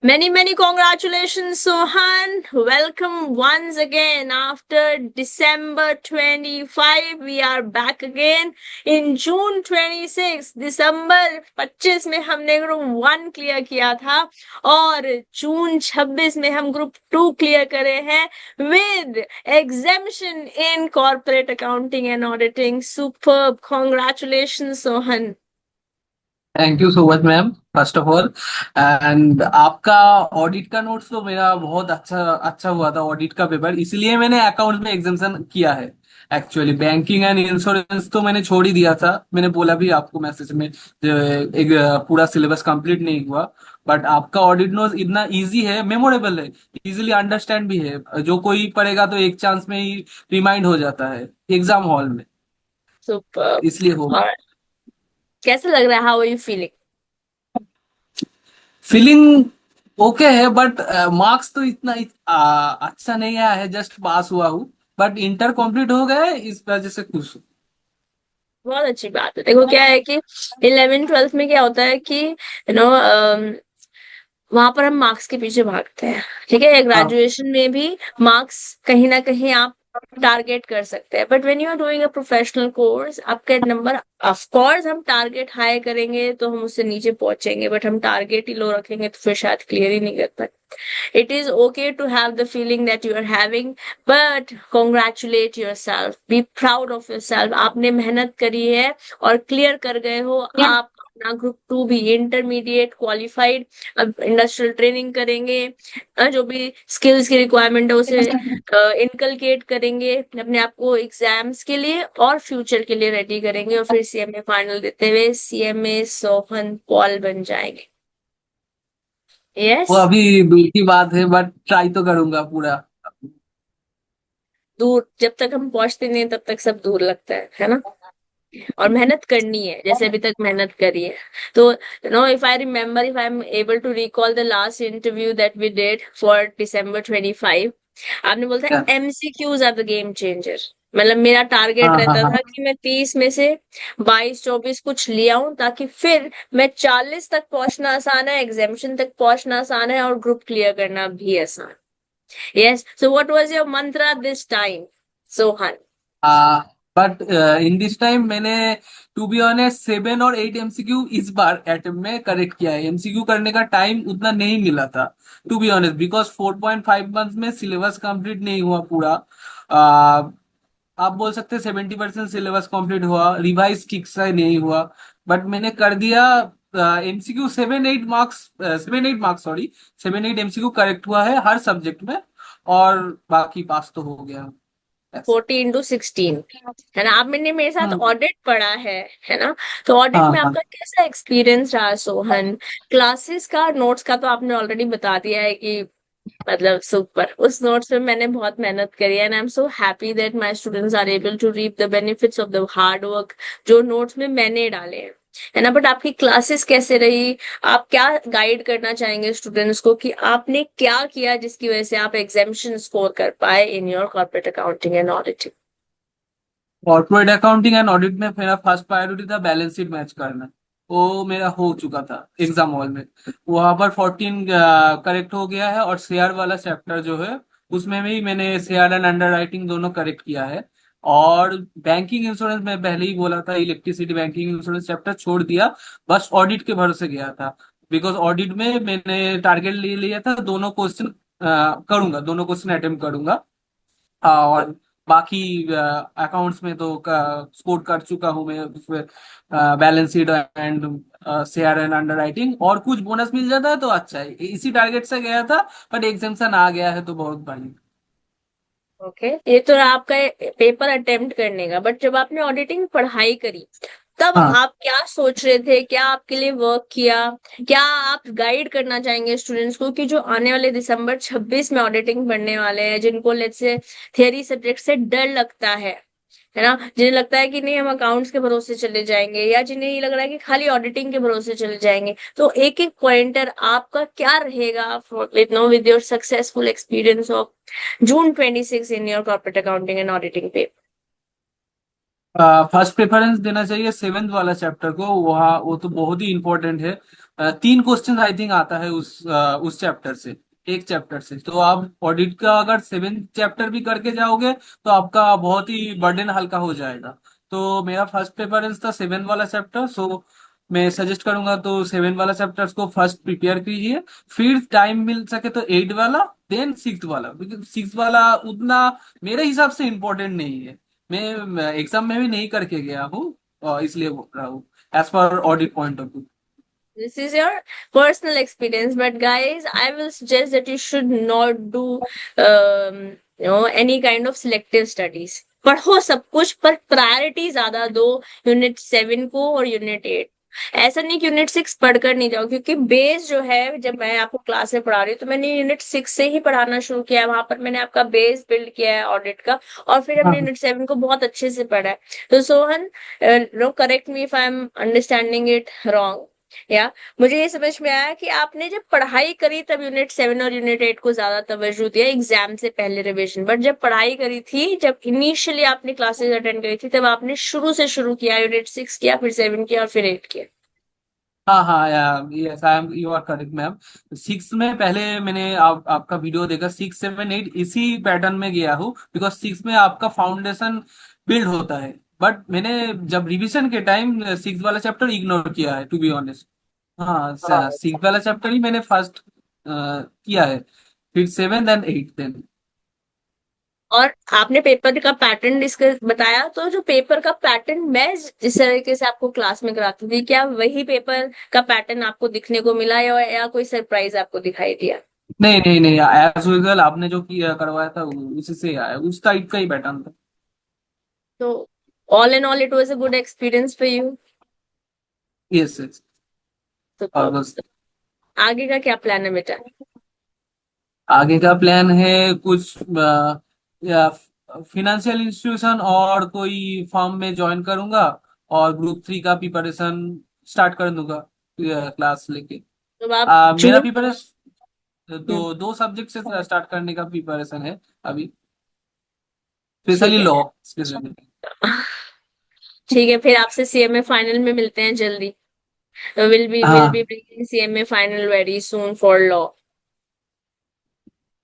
Many congratulations, Sohan. Welcome once again. After December 25, we are back again in June 26. दिसंबर 25 में हमने group 1 clear किया था और जून 26 में हम ग्रुप 2 क्लियर करे हैं with exemption in corporate accounting and auditing. Superb. Congratulations, Sohan. Thank you so much ma'am, first of all. And आपका ऑडिट का नोट्स तो मेरा बहुत अच्छा अच्छा हुआ था, ऑडिट का पेपर, इसलिए मैंने अकाउंट्स में एग्जामेशन किया है। एक्चुअली बैंकिंग एंड इंश्योरेंस तो मैंने छोड़ ही दिया था, मैंने बोला भी आपको मैसेज में, जो एक पूरा सिलेबस कंप्लीट नहीं हुआ। बट आपका ऑडिट नोट्स इतना इजी है, मेमोरेबल है, इजीली अंडरस्टैंड भी है, जो कोई पढ़ेगा तो एक चांस में ही रिमाइंड हो जाता है एग्जाम हॉल में, Superb. इसलिए हो गया। और कैसा लग रहा है? How are you feeling? Feeling okay है, बट मार्क्स तो इतना अच्छा नहीं आया है, जस्ट पास हुआ हूँ। बट इंटर कंप्लीट हो गया है, इस वजह से खुश हूँ। बहुत अच्छी बात है। देखो क्या है कि 11th 12th में क्या होता है कि वहां पर हम मार्क्स के पीछे भागते हैं। ठीक है, हाँ। ग्रेजुएशन में भी मार्क्स कहीं ना कहीं आप टारगेट कर सकते हैं, but when you are doing a professional course आपके नंबर, ऑफ कोर्स हम टारगेट हाई करेंगे तो हम उससे नीचे पहुंचेंगे, बट हम टारगेट ही लो रखेंगे तो फिर शायद क्लियर ही नहीं कर पाए। It is okay to have the feeling that you are having, but congratulate yourself. Be proud of yourself. आपने मेहनत करी है और क्लियर कर गए हो आप अपना ग्रुप 2 भी। इंटरमीडिएट क्वालिफाइड, अब इंडस्ट्रियल ट्रेनिंग करेंगे, जो भी स्किल्स की रिक्वायरमेंट है उसे इनकलकेट करेंगे अपने आप को एग्जाम्स के लिए और फ्यूचर के लिए रेडी करेंगे, और फिर सीएमए फाइनल देते हुए सीएमए सोहन पॉल बन जाएंगे। यस। वो अभी दूर की बात है, बट ट्राई तो करूंगा पूरा। दूर जब तक हम पहुंचते नहीं तब तक सब दूर लगता है ना। और मेहनत करनी है जैसे अभी तक मेहनत करी है। तो if I remember, if I am able to recall the last interview that we did for December 25, आपने बोला क्या? था MCQs are the game changer. मतलब मेरा टारगेट हाँ हाँ रहता हाँ। था कि मैं 30 में से 22 24 कुछ ले आऊं, ताकि फिर मैं 40 तक पहुंचना आसान है, एग्जामिशन तक पहुंचना आसान है और ग्रुप क्लियर करना भी आसान। Yes, so what was your Mantra this time, Sohan? But in this time मैंने, टू बी ऑनेस्ट, 7 और 8 एमसीक्यू इस बार अटेम्प्ट में करेक्ट किया है। एमसीक्यू करने का टाइम उतना नहीं मिला था, to be honest, because 4.5 month में सिलेबस कंप्लीट नहीं हुआ पूरा। आप बोल सकते हैं 70% सिलेबस कंप्लीट हुआ, रिवाइज ठीक से नहीं हुआ। बट मैंने कर दिया। MCQ 7 8 marks, 7 8 marks, sorry, 7 8 MCQ correct हुआ है हर सब्जेक्ट में, और बाकी पास तो हो गया ऐसे। 40 into 16, है ना। आप मैंने मेरे साथ हम्म। ऑडिट पढ़ा है ना। तो ऑडिट हाँ में हाँ। आपका कैसा एक्सपीरियंस रहा, सोहन? क्लासेस का, नोट्स का तो आपने ऑलरेडी बता दिया है कि मतलब सुपर। उस नोट्स में मैंने बहुत मेहनत करी है and I am so happy that my students are able to reap the benefits of the hard work जो नोट्स में मैंने डाले हैं, है ना। बट आपकी क्लासेस कैसे रही? आप क्या गाइड करना चाहेंगे स्टूडेंट्स को कि आपने क्या किया जिसकी वजह से आप एग्जामिशन स्कोर कर पाए in your corporate accounting and auditing? Corporate accounting and audit में मेरा फर्स्ट प्रायोरिटी था बैलेंस शीट मैच करना। वो मेरा हो चुका था एग्जाम हॉल में, वहां पर 14 करेक्ट हो गया है। और शेयर वाला चैप्टर जो है, उसमें भी मैंने शेयर एंड अंडर राइटिंग दोनों करेक्ट किया है। और बैंकिंग इंश्योरेंस में पहले ही बोला था, इलेक्ट्रिसिटी बैंकिंग इंश्योरेंस चैप्टर छोड़ दिया, बस ऑडिट के भरोसे गया था। बिकॉज ऑडिट में मैंने टारगेट ले लिया था, दोनों क्वेश्चन करूंगा, दोनों क्वेश्चन अटेम्प्ट करूंगा। और बाकी अकाउंट्स में तो स्कोर कर चुका हूँ मैं उसमें, balance sheet and share and under writing. और कुछ बोनस मिल जाता है तो अच्छा है, इसी टारगेट से गया था, बट एग्जामेशन आ गया है तो बहुत बढ़िया। ओके, ये तो आपका पेपर अटेम्प्ट करने का, बट जब आपने ऑडिटिंग पढ़ाई करी तब हाँ। आप क्या सोच रहे थे? क्या आपके लिए वर्क किया? क्या आप गाइड करना चाहेंगे स्टूडेंट्स को कि जो आने वाले December 26 में ऑडिटिंग पढ़ने वाले हैं, जिनको लेट्स से थियरी सब्जेक्ट से डर लगता है ना, जिन्हें लगता है कि नहीं हम अकाउंट्स के भरोसे चले जाएंगे, या जिन्हें ये लग रहा है कि खाली ऑडिटिंग के भरोसे चले जाएंगे, तो एक एक पॉइंटर आपका क्या रहेगा with your successful experience of June 26 in your corporate accounting and auditing paper? First preference देना चाहिए सेवेंथ वाला चैप्टर को, वहाँ वो तो बहुत ही इंपॉर्टेंट है। तीन क्वेश्चन आई थिंक आता है उस चैप्टर से, एक चैप्टर से। तो आप ऑडिट का अगर 7 चैप्टर भी करके जाओगे तो आपका बहुत ही बर्डन हल्का हो जाएगा। तो मेरा फर्स्ट प्रेफरेंस था 7 वाला चैप्टर, सो मैं सजेस्ट करूंगा तो 7 वाला चैप्टर्स को फर्स्ट प्रिपेयर कीजिए। फिर टाइम मिल सके तो 8 वाला, देन 6 वाला, क्योंकि 6 वाला उतना मेरे हिसाब से इम्पोर्टेंट नहीं है। मैं एग्जाम में भी नहीं करके गया हूँ, इसलिए बोल रहा हूँ as per audit point of view. This is your personal experience, but guys, I will suggest that you should not do any kind of selective studies. पढ़ो सब कुछ, पर प्रायोरिटी ज्यादा दो यूनिट 7 को और यूनिट 8। ऐसा नहीं कि यूनिट 6 पढ़कर नहीं जाओ, क्योंकि बेस जो है, जब मैं आपको क्लास में पढ़ा रही हूँ तो मैंने यूनिट 6 से ही पढ़ाना शुरू किया है। वहां पर मैंने आपका बेस बिल्ड किया है ऑडिट का, और फिर हमने यूनिट 7 को बहुत अच्छे से पढ़ा है। तो Sohan, no, correct me if I am understanding it wrong, या मुझे ये समझ में आया कि आपने जब पढ़ाई करी तब यूनिट 7 और यूनिट 8 को ज्यादा तवज्जो दिया एग्जाम से पहले रिवीजन, बट जब पढ़ाई करी थी, जब इनिशियली आपने क्लासेस अटेंड करी थी, तब आपने शुरू से शुरू किया, यूनिट 6 किया, फिर 7 किया और फिर 8 किया। हाँ हाँ, yes I am, you are correct ma'am. 6 में पहले मैंने आपका वीडियो देखा, 6 7 8 इसी पैटर्न में गया हूँ, बिकॉज 6 में आपका फाउंडेशन बिल्ड होता है। बट मैंने जब रिवीजन के टाइम 6 वाला चैप्टर इग्नोर किया है, टू बी ऑनेस्ट। हाँ, 6 वाला चैप्टर ही मैंने फर्स्ट किया है, फिर 7 देन 8 देन। और आपने पेपर का पैटर्न डिस्कस बताया, तो जो पेपर का पैटर्न मैं जिस तरीके से आपको क्लास में कराती थी, क्या वही पेपर का पैटर्न आपको दिखने को मिला, या कोई सरप्राइज आपको दिखाई दिया? नहीं नहीं नहीं, एज यूजल आपने जो किया करवाया था उसी से आया, उस टाइप का ही पैटर्न था। तो all in all it was a good experience for you. Yes yes. तो और बस आगे का क्या प्लान है बेटा? आगे का प्लान है कुछ या फिनेंशियल इंस्टीट्यूशन और कोई फर्म में ज्वाइन करूंगा, और ग्रुप 3 का प्रिपरेशन स्टार्ट कर दूंगा क्लास लेके। तो आप मेरा जून। प्रिपरेशन हम्म, दो सब्जेक्ट से स्टार्ट करने का प्रिपरेशन है अभी, ठीक स्पेशली है। Law, specially. ठीक है, फिर आपसे सीएमए फाइनल में मिलते हैं जल्दी। विल बी हाँ bringing CMA final very soon for law.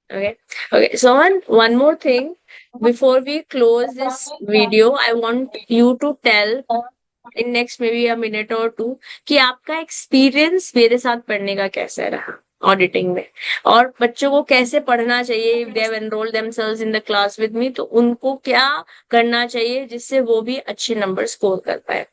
Okay. Okay. Sohan, one more thing. Before we close this video, I want you to tell in next maybe a minute or two कि आपका experience मेरे साथ पढ़ने का कैसा रहा auditing में, और बच्चों को कैसे पढ़ना चाहिए। They have enrolled themselves in the class with me, तो उनको क्या करना चाहिए जिससे वो भी अच्छे नंबर स्कोर कर पाए।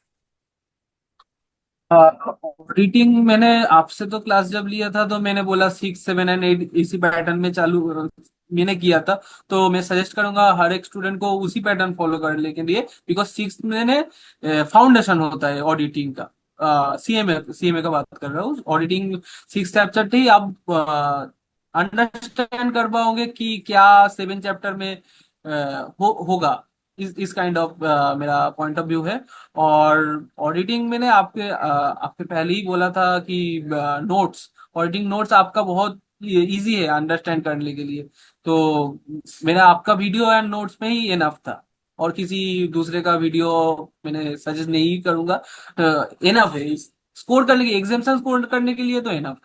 रीडिंग मैंने आपसे तो क्लास जब लिया था तो मैंने बोला 6 7 एंड 8 इसी पैटर्न में चालू मैंने किया था। तो मैं सजेस्ट करूंगा हर एक स्टूडेंट को उसी पैटर्न फॉलो करने के लिए, बिकॉज 6 मैंने फाउंडेशन होता है ऑडिटिंग का। सीएमए का बात कर रहा हूँ, ऑडिटिंग 6 चैप्टर ही आप अंडरस्टैंड कर पाओगे कि क्या 7 चैप्टर में होगा। इस काइंड ऑफ मेरा पॉइंट ऑफ व्यू है। और ऑडिटिंग मैंने आपके पहले ही बोला था कि नोट्स, ऑडिटिंग नोट्स आपका बहुत इजी है अंडरस्टैंड करने के लिए। तो मेरा आपका वीडियो एंड नोट्स में ही इनफ था, और किसी दूसरे का वीडियो मैंने सजेस्ट नहीं करूंगा। इनफ है स्कोर करने की, एग्जामेशन स्कोर करने के लिए तो enough.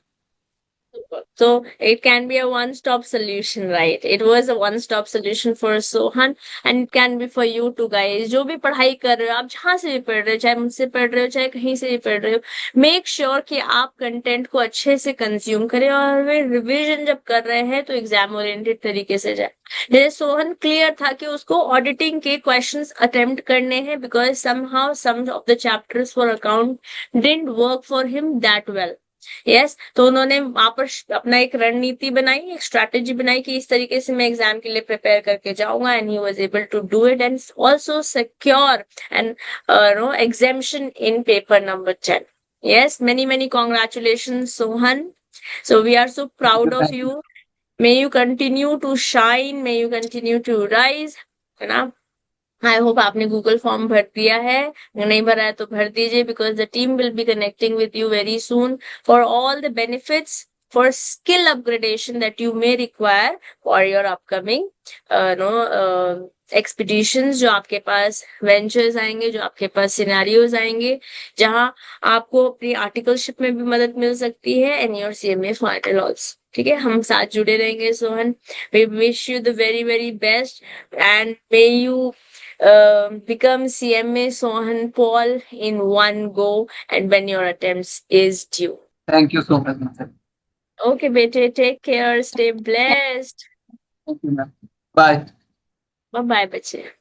So it can be a one-stop solution, right? It was a one-stop solution for Sohan, and it can be for you too, guys. जो भी पढ़ाई कर रहे हो, आप जहां से भी पढ़ रहे हो, चाहे मुझसे पढ़ रहे हो, चाहे कहीं से भी पढ़ रहे हो, मेक श्योर कि आप कंटेंट को अच्छे से कंज्यूम करें, और वे रिवीजन जब कर रहे हैं तो एग्जाम ओरिएंटेड तरीके से जाए। जैसे सोहन क्लियर था कि उसको ऑडिटिंग के क्वेश्चंस अटेम्प्ट करने हैं, because somehow some of the chapters for account didn't work for him that well. Yes, तो उन्होंने वहां पर अपना एक रणनीति बनाई, एक स्ट्रैटेजी बनाई कि इस तरीके से मैं एग्जाम के लिए प्रिपेयर करके जाऊंगा, and he was able to do it and also secure and no exemption in paper number 10। Yes, many many congratulations Sohan. So we are so proud of thank you. you. May you continue to shine, may you continue to rise, है ना? I hope आपने Google form भर दिया है, अगर नहीं भरा है तो भर दीजिए, because the team will be connecting with you very soon for all the benefits for skill upgradation that you may require for your upcoming expeditions, जो आपके पास ventures आएंगे, जो आपके पास scenarios आएंगे, जहां आपको अपनी आर्टिकलशिप में भी मदद मिल सकती है and your CMA final also. ठीक है, हम साथ जुड़े रहेंगे Sohan. We wish you the very very best and may you become CMA Sohan Paul in one go and when your attempts is due. Thank you so much. Okay, bete, take care, stay blessed. Thank you ma'am. Bye. Bye bye, bache.